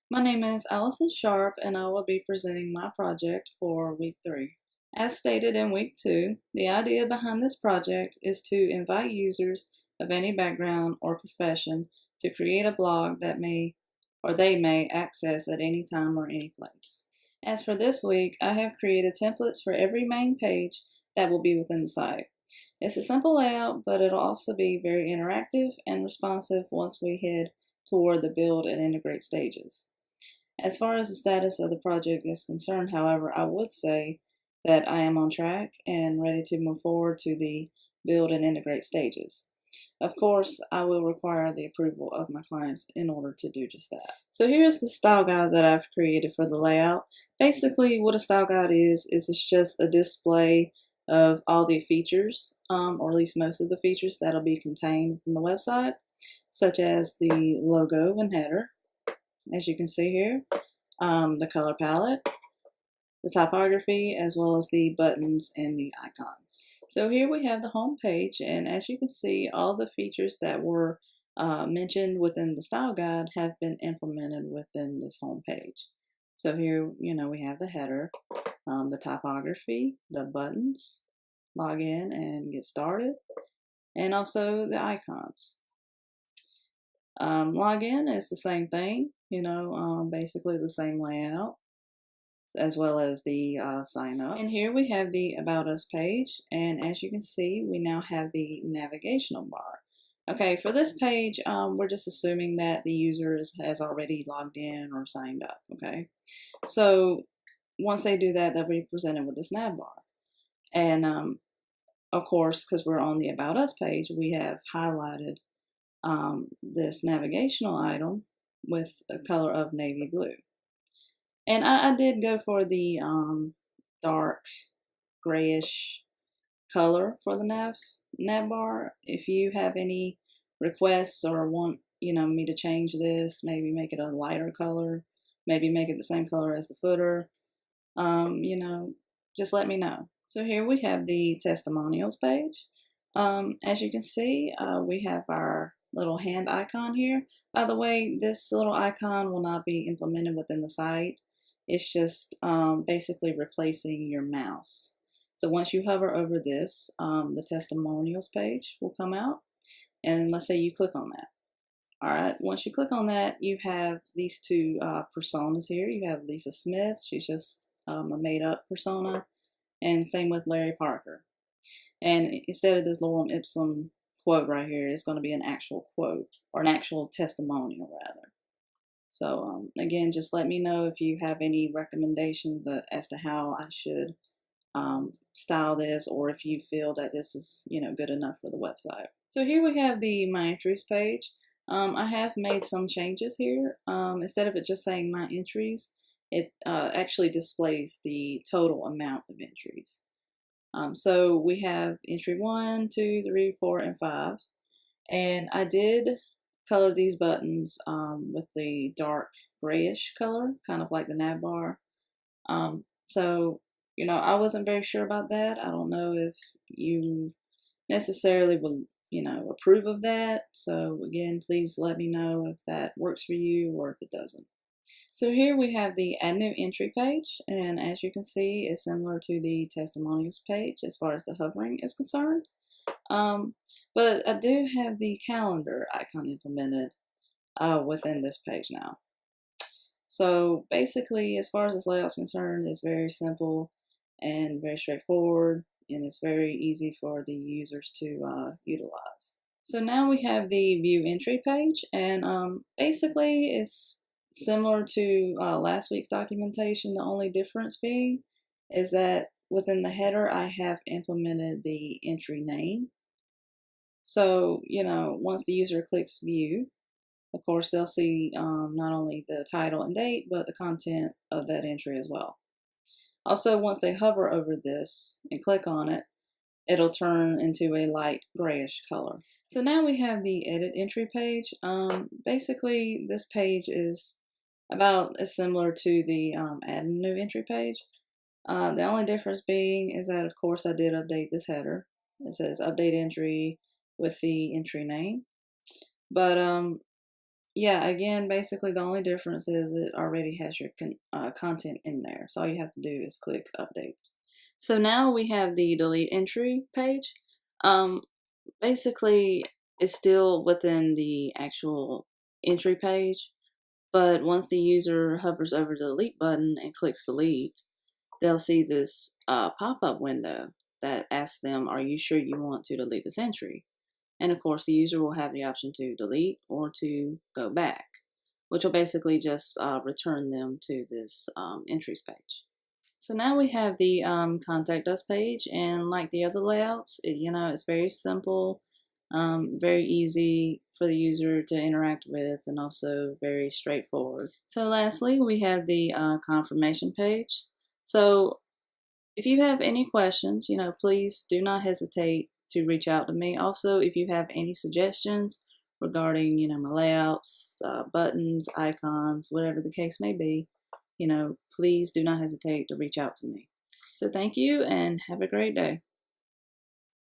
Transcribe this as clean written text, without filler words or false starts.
My name is Allison Sharp, and I will be presenting my project for week 3. As stated in week 2, the idea behind this project is to invite users of any background or profession to create a blog that they may access at any time or any place. As for this week, I have created templates for every main page that will be within the site. It's a simple layout, but it'll also be very interactive and responsive once we head toward the build and integrate stages. As far as the status of the project is concerned, however, I would say that I am on track and ready to move forward to the build and integrate stages. Of course, I will require the approval of my clients in order to do just that. So here's the style guide that I've created for the layout. Basically, what a style guide is it's just a display of all the features, or at least most of the features that'll be contained within the website, such as the logo and header, as you can see here, the color palette, the typography, as well as the buttons and the icons. So here we have the home page, and as you can see, all the features that were mentioned within the style guide have been implemented within this home page. So here, we have the header, the typography, the buttons, log in and get started, and also the icons. Login is the same thing, basically the same layout, as well as the sign up. And here we have the About Us page, and as you can see, we now have the navigational bar. Okay, for this page, we're just assuming that the user has already logged in or signed up, okay? So once they do that, they'll be presented with this nav bar. And of course, because we're on the About Us page, we have highlighted this navigational item with a color of navy blue. And I did go for the dark grayish color for the nav bar. If you have any requests or want me to change this, maybe make it a lighter color, maybe make it the same color as the footer, just let me know. So here we have the testimonials page. As you can see, we have our little hand icon here. By the way, this little icon will not be implemented within the site. It's just basically replacing your mouse. So once you hover over this, the testimonials page will come out. And let's say you click on that. All right, once you click on that, you have these two personas here. You have Lisa Smith. She's just a made-up persona. And same with Larry Parker. And instead of this lorem ipsum quote right here, it's going to be an actual quote, or an actual testimonial rather. So again, just let me know if you have any recommendations as to how I should style this, or if you feel that this is good enough for the website. So here we have the My Entries page. I have made some changes here. Instead of it just saying My Entries, it actually displays the total amount of entries. So we have entry 1, 2, 3, 4, and 5. And I did color these buttons with the dark grayish color, kind of like the nav bar. So, I wasn't very sure about that. I don't know if you necessarily will, approve of that. So again, please let me know if that works for you or if it doesn't. So here we have the Add New Entry page, and as you can see, it's similar to the testimonials page as far as the hovering is concerned. But I do have the calendar icon implemented within this page now. So basically, as far as this layout is concerned, it's very simple and very straightforward, and it's very easy for the users to utilize. So now we have the View Entry page, and basically it's similar to last week's documentation. The only difference being is that within the header, I have implemented the entry name. So, once the user clicks view, of course, they'll see not only the title and date, but the content of that entry as well. Also, once they hover over this and click on it, it'll turn into a light grayish color. So now we have the edit entry page. Basically, this page is about as similar to the add a new entry page. The only difference being is that, of course, I did update this header. It says update entry with the entry name. But yeah, again, basically the only difference is it already has your content in there. So all you have to do is click update. So now we have the delete entry page. Um, Basically, it's still within the actual entry page, but once the user hovers over the delete button and clicks delete, they'll see this pop-up window that asks them, are you sure you want to delete this entry? And of course, the user will have the option to delete or to go back, which will basically just return them to this entries page. So now we have the contact us page, and like the other layouts, it's very simple, very easy for the user to interact with, and also very straightforward. So lastly, we have the confirmation page. So if you have any questions, please do not hesitate to reach out to me. Also, if you have any suggestions regarding, my layouts, buttons, icons, whatever the case may be, please do not hesitate to reach out to me. So thank you and have a great day.